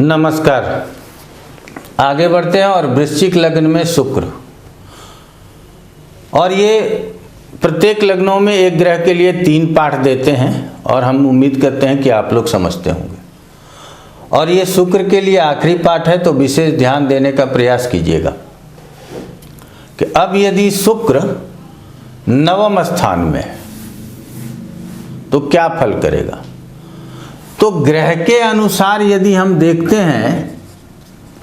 नमस्कार। आगे बढ़ते हैं और वृश्चिक लग्न में शुक्र, और ये प्रत्येक लग्नों में एक ग्रह के लिए 3 पाठ देते हैं और हम उम्मीद करते हैं कि आप लोग समझते होंगे। और ये शुक्र के लिए आखिरी पाठ है, तो विशेष ध्यान देने का प्रयास कीजिएगा कि अब यदि शुक्र नवम स्थान में है तो क्या फल करेगा। तो ग्रह के अनुसार यदि हम देखते हैं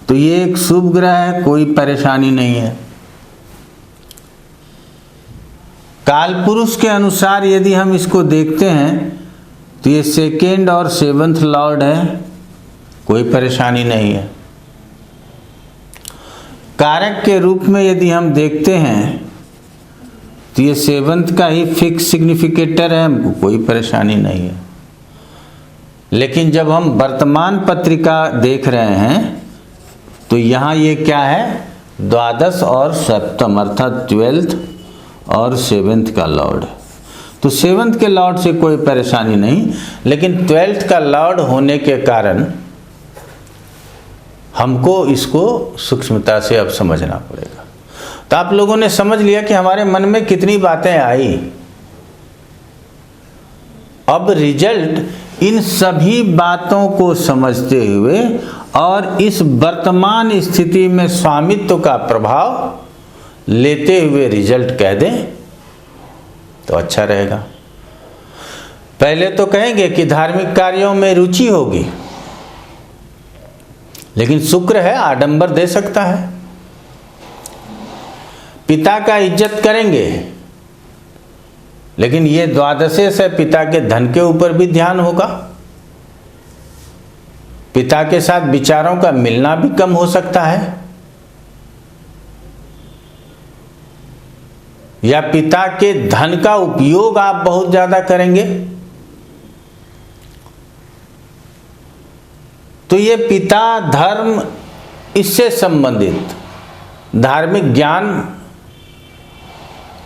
तो ये एक शुभ ग्रह है, कोई परेशानी नहीं है। काल पुरुष के अनुसार यदि हम इसको देखते हैं तो ये 2nd और 7th लॉर्ड है, कोई परेशानी नहीं है। कारक के रूप में यदि हम देखते हैं तो ये 7th का ही फिक्स सिग्निफिकेटर है, हमको कोई परेशानी नहीं है। लेकिन जब हम वर्तमान पत्रिका देख रहे हैं तो यहाँ ये क्या है, द्वादश और सप्तम अर्थात 12th और 7th का लॉर्ड। तो 7th के लॉर्ड से कोई परेशानी नहीं, लेकिन 12th का लॉर्ड होने के कारण हमको इसको सूक्ष्मता से अब समझना पड़ेगा। तो आप लोगों ने समझ लिया कि हमारे मन में कितनी बातें आई। अब रिजल्ट इन सभी बातों को समझते हुए और इस वर्तमान स्थिति में स्वामित्व का प्रभाव लेते हुए रिजल्ट कह दें तो अच्छा रहेगा। पहले तो कहेंगे कि धार्मिक कार्यों में रुचि होगी, लेकिन शुक्र है, आडंबर दे सकता है। पिता का इज्जत करेंगे, लेकिन ये द्वादशे से पिता के धन के ऊपर भी ध्यान होगा। पिता के साथ विचारों का मिलना भी कम हो सकता है, या पिता के धन का उपयोग आप बहुत ज्यादा करेंगे। तो ये पिता धर्म, इससे संबंधित धार्मिक ज्ञान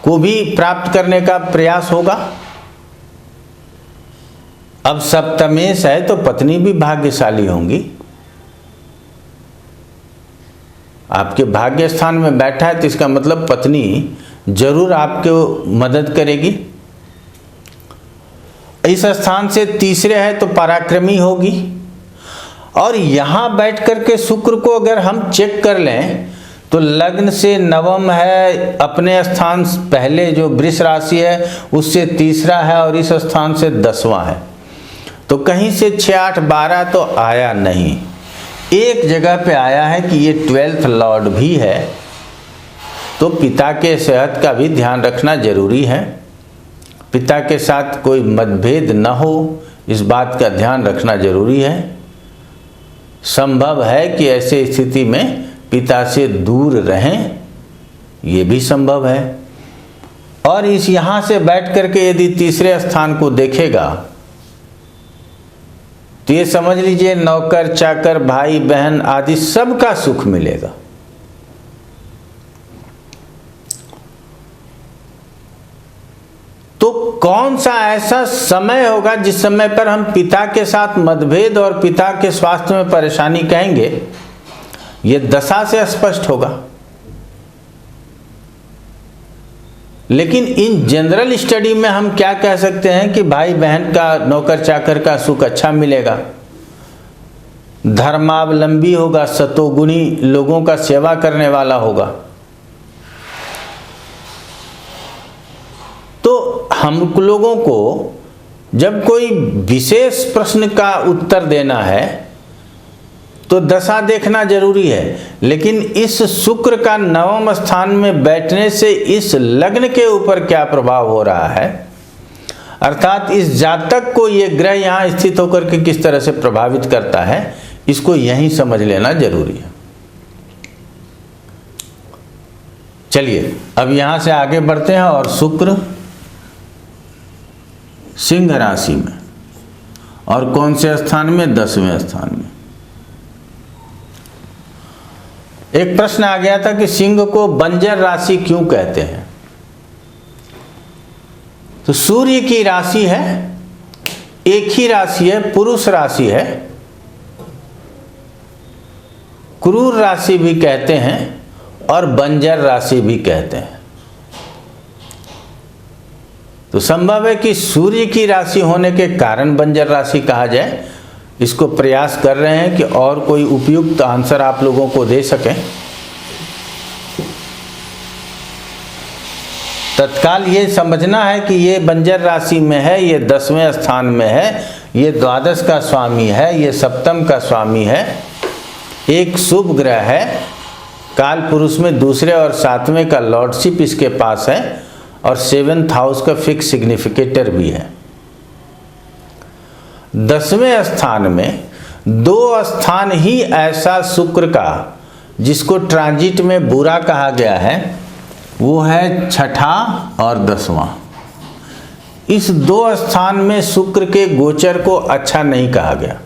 को भी प्राप्त करने का प्रयास होगा। अब सप्तमेश है तो पत्नी भी भाग्यशाली होंगी। आपके भाग्य स्थान में बैठा है तो इसका मतलब पत्नी जरूर आपको मदद करेगी। इस स्थान से तीसरे है तो पराक्रमी होगी। और यहां बैठ करके शुक्र को अगर हम चेक कर लें तो लग्न से नवम है, अपने स्थान पहले जो वृष राशि है उससे तीसरा है, और इस स्थान से 10वां है। तो कहीं से 6, 8, 12 तो आया नहीं। एक जगह पे आया है कि ये 12th लॉर्ड भी है। तो पिता के सेहत का भी ध्यान रखना जरूरी है। पिता के साथ कोई मतभेद न हो, इस बात का ध्यान रखना जरूरी है। संभव है कि ऐसे स्थिति में पिता से दूर रहें, ये भी संभव है। और इस यहां से बैठ करके यदि तीसरे स्थान को देखेगा तो ये समझ लीजिए नौकर चाकर भाई बहन आदि सबका सुख मिलेगा। तो कौन सा ऐसा समय होगा जिस समय पर हम पिता के साथ मतभेद और पिता के स्वास्थ्य में परेशानी कहेंगे, ये दशा से स्पष्ट होगा। लेकिन इन जनरल स्टडी में हम क्या कह सकते हैं कि भाई बहन का, नौकर चाकर का सुख अच्छा मिलेगा, धर्मावलंबी होगा, सतोगुणी लोगों का सेवा करने वाला होगा। तो हम लोगों को जब कोई विशेष प्रश्न का उत्तर देना है तो दशा देखना जरूरी है। लेकिन इस शुक्र का नवम स्थान में बैठने से इस लग्न के ऊपर क्या प्रभाव हो रहा है, अर्थात इस जातक को ये ग्रह यहाँ स्थित होकर के किस तरह से प्रभावित करता है, इसको यहीं समझ लेना जरूरी है। चलिए अब यहां से आगे बढ़ते हैं और शुक्र सिंह राशि में, और कौन से स्थान में, 10वें स्थान में। एक प्रश्न आ गया था कि सिंह को बंजर राशि क्यों कहते हैं। तो सूर्य की राशि है, एक ही राशि है, पुरुष राशि है, क्रूर राशि भी कहते हैं और बंजर राशि भी कहते हैं। तो संभव है कि सूर्य की राशि होने के कारण बंजर राशि कहा जाए। इसको प्रयास कर रहे हैं कि और कोई उपयुक्त आंसर आप लोगों को दे सकें। तत्काल ये समझना है कि ये बंजर राशि में है, ये 10वें स्थान में है, ये द्वादश का स्वामी है, ये सप्तम का स्वामी है, एक शुभ ग्रह है, काल पुरुष में दूसरे और 7वें का लॉर्डशिप इसके पास है और 7th हाउस का फिक्स सिग्निफिकेटर भी है। 10वें स्थान में 2 स्थान ही ऐसा शुक्र का जिसको ट्रांजिट में बुरा कहा गया है, वो है 6ठा और 10वां। इस 2 स्थान में शुक्र के गोचर को अच्छा नहीं कहा गया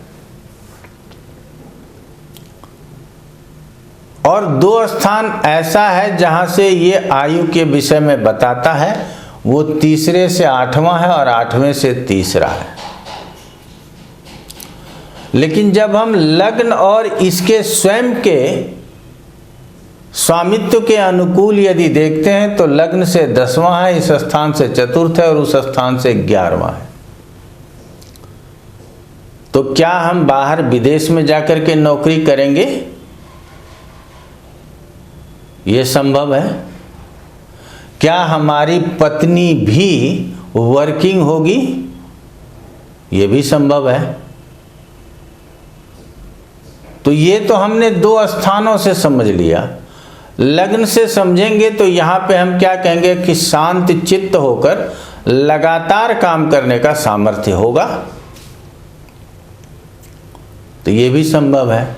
और 2 स्थान ऐसा है जहां से ये आयु के विषय में बताता है, वो 3रे से 8वां है और 8वें से 3रा है। लेकिन जब हम लग्न और इसके स्वयं के स्वामित्व के अनुकूल यदि देखते हैं तो लग्न से 10वां है, इस स्थान से 4th है और उस स्थान से 11वां है। तो क्या हम बाहर विदेश में जाकर के नौकरी करेंगे? यह संभव है। क्या हमारी पत्नी भी वर्किंग होगी? यह भी संभव है। तो ये तो हमने 2 स्थानों से समझ लिया। लग्न से समझेंगे तो यहाँ पे हम क्या कहेंगे कि शांत चित्त होकर लगातार काम करने का सामर्थ्य होगा। तो ये भी संभव है।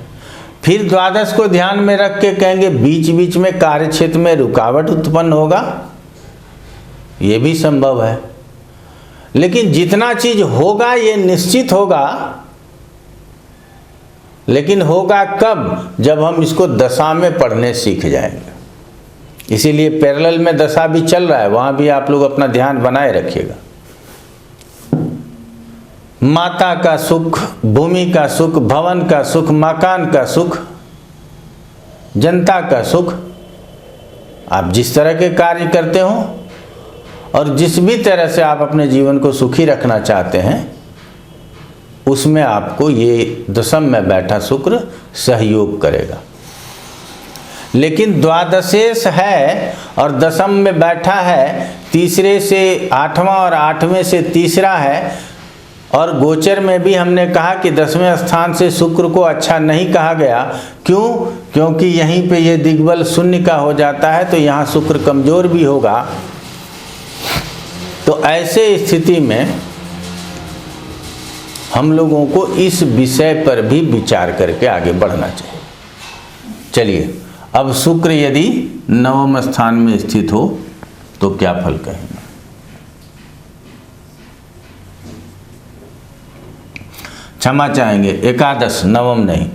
फिर द्वादश को ध्यान में रख के कहेंगे बीच बीच में कार्य क्षेत्र में रुकावट उत्पन्न होगा। ये भी संभव है। लेकिन जितना चीज होगा ये निश्चित होगा, लेकिन होगा कब? जब हम इसको दशा में पढ़ने सीख जाएंगे। इसीलिए पैरेलल में दशा भी चल रहा है, वहां भी आप लोग अपना ध्यान बनाए रखिएगा। माता का सुख, भूमि का सुख, भवन का सुख, मकान का सुख, जनता का सुख, आप जिस तरह के कार्य करते हो और जिस भी तरह से आप अपने जीवन को सुखी रखना चाहते हैं, उसमें आपको ये दशम में बैठा शुक्र सहयोग करेगा। लेकिन द्वादशेश है और दशम में बैठा है, 3रे से 8वां और 8वें से 3रा है, और गोचर में भी हमने कहा कि 10वें स्थान से शुक्र को अच्छा नहीं कहा गया। क्यों? क्योंकि यहीं पे ये दिग्बल शून्य का हो जाता है, तो यहाँ शुक्र कमजोर भी होगा। तो ऐसे स्थिति में हम लोगों को इस विषय पर भी विचार करके आगे बढ़ना चाहिए। चलिए, अब शुक्र यदि 9वें स्थान में स्थित हो तो क्या फल कहेंगे? क्षमा चाहेंगे, एकादश, नवम नहीं।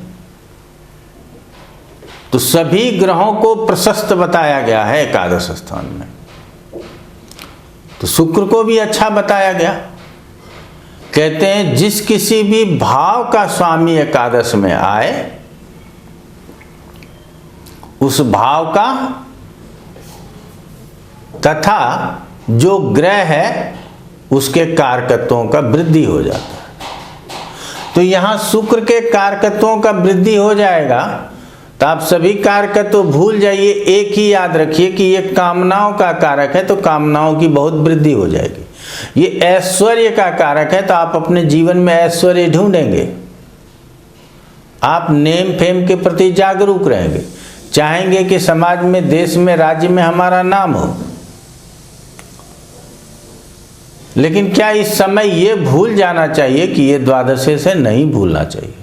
तो सभी ग्रहों को प्रशस्त बताया गया है एकादश स्थान में, तो शुक्र को भी अच्छा बताया गया। कहते हैं जिस किसी भी भाव का स्वामी एकादश में आए, उस भाव का तथा जो ग्रह है उसके कारकत्वों का वृद्धि हो जाता है। तो यहां शुक्र के कारकत्वों का वृद्धि हो जाएगा, तो आप सभी कारकत्व भूल जाइए, एक ही याद रखिए कि ये कामनाओं का कारक है, तो कामनाओं की बहुत वृद्धि हो जाएगी। ये ऐश्वर्य का कारक है, तो आप अपने जीवन में ऐश्वर्य ढूंढेंगे। आप नेम फेम के प्रति जागरूक रहेंगे, चाहेंगे कि समाज में, देश में, राज्य में हमारा नाम हो। लेकिन क्या इस समय ये भूल जाना चाहिए कि ये द्वादशे से नहीं भूलना चाहिए।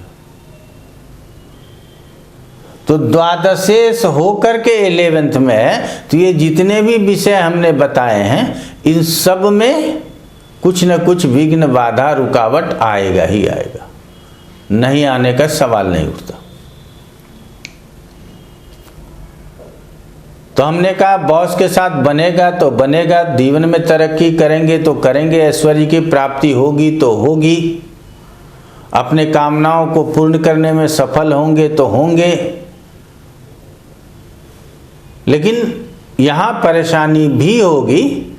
तो द्वादशेश होकर के 11th में है, तो ये जितने भी विषय हमने बताए हैं, इन सब में कुछ न कुछ विघ्न, बाधा, रुकावट आएगा ही आएगा, नहीं आने का सवाल नहीं उठता। तो हमने कहा बॉस के साथ बनेगा तो बनेगा, जीवन में तरक्की करेंगे तो करेंगे, ऐश्वर्य की प्राप्ति होगी तो होगी, अपने कामनाओं को पूर्ण करने में सफल होंगे तो होंगे, लेकिन यहाँ परेशानी भी होगी।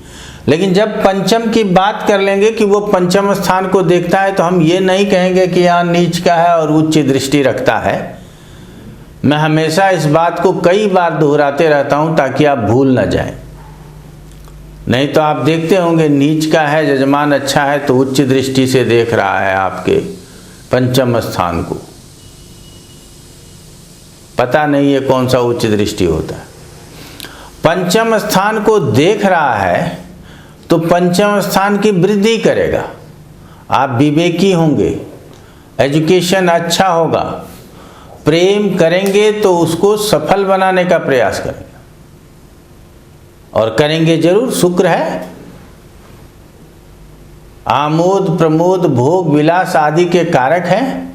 लेकिन जब पंचम की बात कर लेंगे कि वो पंचम स्थान को देखता है, तो हम ये नहीं कहेंगे कि यहाँ नीच का है और उच्च दृष्टि रखता है। मैं हमेशा इस बात को कई बार दोहराते रहता हूँ ताकि आप भूल न जाएं। नहीं तो आप देखते होंगे नीच का है, यजमान अच्छा है तो उच्च दृष्टि से देख रहा है आपके पंचम स्थान को। पता नहीं है कौन सा उच्च दृष्टि होता है। पंचम स्थान को देख रहा है तो पंचम स्थान की वृद्धि करेगा। आप विवेकी होंगे, एजुकेशन अच्छा होगा, प्रेम करेंगे तो उसको सफल बनाने का प्रयास करेंगे, और करेंगे जरूर। शुक्र है, आमोद प्रमोद भोग विलास आदि के कारक हैं।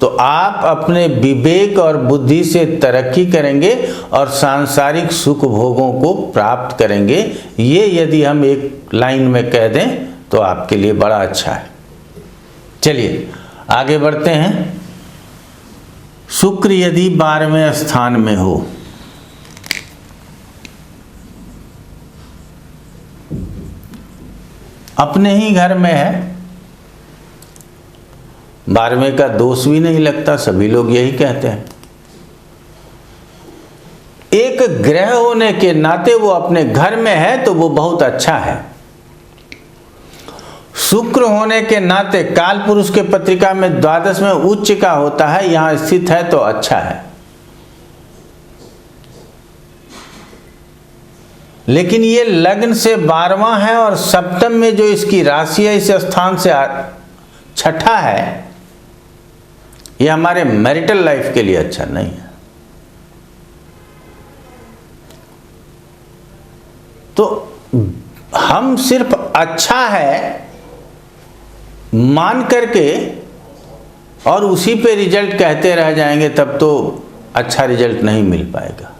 तो आप अपने विवेक और बुद्धि से तरक्की करेंगे और सांसारिक सुख भोगों को प्राप्त करेंगे। ये यदि हम एक लाइन में कह दें तो आपके लिए बड़ा अच्छा है। चलिए आगे बढ़ते हैं। शुक्र यदि 12वें स्थान में हो, अपने ही घर में है, 12वें का दोष भी नहीं लगता, सभी लोग यही कहते हैं। एक ग्रह होने के नाते वो अपने घर में है तो वो बहुत अच्छा है। शुक्र होने के नाते काल पुरुष के पत्रिका में द्वादश में उच्च का होता है, यहां स्थित है तो अच्छा है। लेकिन ये लग्न से 12वां है और सप्तम में जो इसकी राशि है इस स्थान से छठा है, ये हमारे मैरिटल लाइफ के लिए अच्छा नहीं है। तो हम सिर्फ अच्छा है मान करके और उसी पे रिजल्ट कहते रह जाएंगे, तब तो अच्छा रिजल्ट नहीं मिल पाएगा।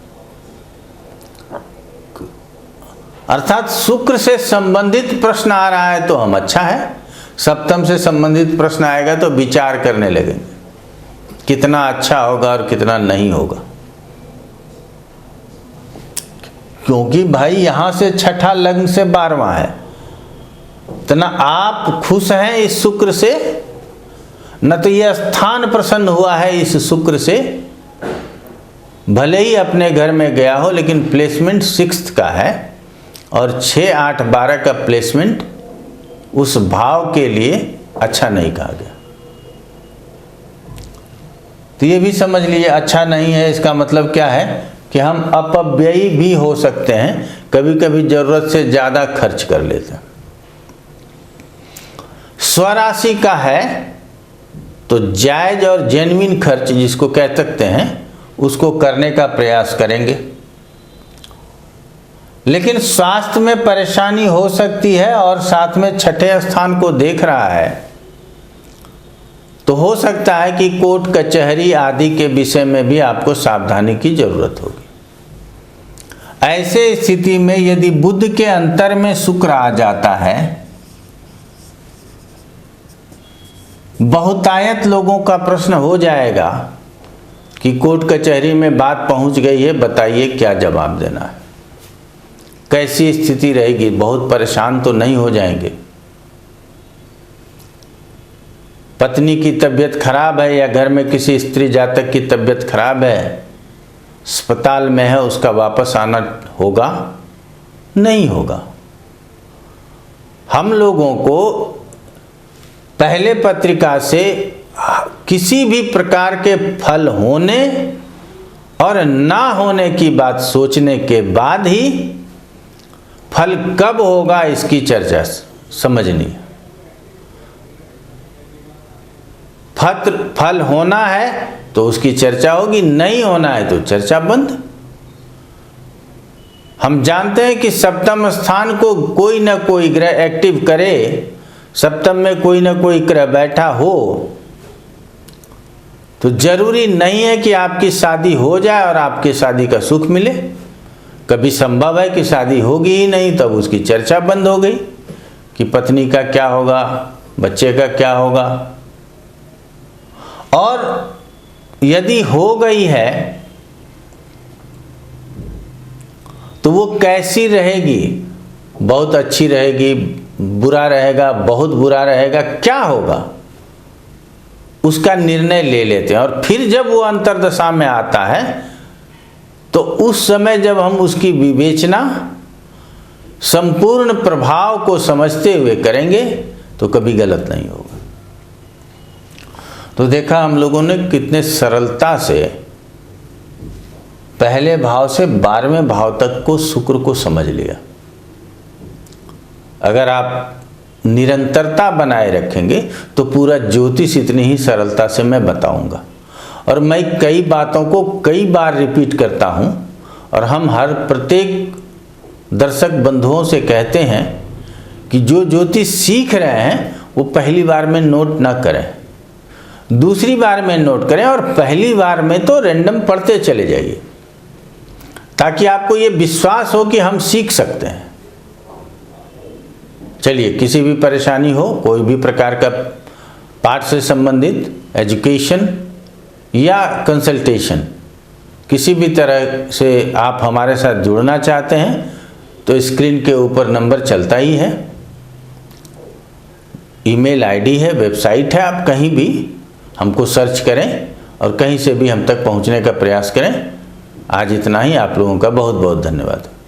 अर्थात शुक्र से संबंधित प्रश्न आ रहा है तो हम अच्छा है, सप्तम से संबंधित प्रश्न आएगा तो विचार करने लगेंगे कितना अच्छा होगा और कितना नहीं होगा। क्योंकि भाई यहां से छठा लग्न से 12वां है, इतना आप खुश हैं इस शुक्र से, न तो यह स्थान प्रसन्न हुआ है इस शुक्र से। भले ही अपने घर में गया हो, लेकिन प्लेसमेंट 6th का है और 6, 8, 12 का प्लेसमेंट उस भाव के लिए अच्छा नहीं कहा गया। तो ये भी समझ लीजिए अच्छा नहीं है, इसका मतलब क्या है कि हम अपव्ययी भी हो सकते हैं, कभी कभी जरूरत से ज्यादा खर्च कर लेते हैं। स्वराशि का है तो जायज और जेन्युइन खर्च जिसको कह सकते हैं उसको करने का प्रयास करेंगे। लेकिन स्वास्थ्य में परेशानी हो सकती है और साथ में छठे स्थान को देख रहा है, तो हो सकता है कि कोर्ट कचहरी आदि के विषय में भी आपको सावधानी की जरूरत होगी। ऐसे स्थिति में यदि बुध के अंतर में शुक्र आ जाता है, बहुतायत लोगों का प्रश्न हो जाएगा कि कोर्ट कचहरी में बात पहुंच गई है, बताइए क्या जवाब देना है, कैसी स्थिति रहेगी। बहुत परेशान तो नहीं हो जाएंगे। पत्नी की तबीयत खराब है या घर में किसी स्त्री जातक की तबीयत खराब है, अस्पताल में है, उसका वापस आना होगा नहीं होगा। हम लोगों को पहले पत्रिका से किसी भी प्रकार के फल होने और ना होने की बात सोचने के बाद ही फल कब होगा इसकी चर्चा समझनी है। फल होना है तो उसकी चर्चा होगी, नहीं होना है तो चर्चा बंद। हम जानते हैं कि सप्तम स्थान को कोई ना कोई ग्रह एक्टिव करे, सप्तम में कोई ना कोई ग्रह बैठा हो तो जरूरी नहीं है कि आपकी शादी हो जाए और आपकी शादी का सुख मिले। कभी संभव है कि शादी होगी ही नहीं, तब उसकी चर्चा बंद हो गई कि पत्नी का क्या होगा, बच्चे का क्या होगा। और यदि हो गई है तो वो कैसी रहेगी? बहुत अच्छी रहेगी, बुरा रहेगा, बहुत बुरा रहेगा, क्या होगा, उसका निर्णय ले लेते हैं। और फिर जब वो अंतर्दशा में आता है तो उस समय जब हम उसकी विवेचना संपूर्ण प्रभाव को समझते हुए करेंगे तो कभी गलत नहीं होगा। तो देखा हम लोगों ने कितने सरलता से पहले भाव से 12वें भाव तक को शुक्र को समझ लिया। अगर आप निरंतरता बनाए रखेंगे तो पूरा ज्योतिष इतनी ही सरलता से मैं बताऊंगा। और मैं कई बातों को कई बार रिपीट करता हूं और हम हर प्रत्येक दर्शक बंधुओं से कहते हैं कि जो ज्योतिष सीख रहे हैं वो पहली बार में नोट ना करें, दूसरी बार में नोट करें और पहली बार में तो रैंडम पढ़ते चले जाइए, ताकि आपको ये विश्वास हो कि हम सीख सकते हैं। चलिए, किसी भी परेशानी हो, कोई भी प्रकार का पाठ से संबंधित एजुकेशन या कंसल्टेशन, किसी भी तरह से आप हमारे साथ जुड़ना चाहते हैं तो स्क्रीन के ऊपर नंबर चलता ही है, ईमेल आईडी है, वेबसाइट है। आप कहीं भी हमको सर्च करें और कहीं से भी हम तक पहुंचने का प्रयास करें। आज इतना ही। आप लोगों का बहुत बहुत धन्यवाद।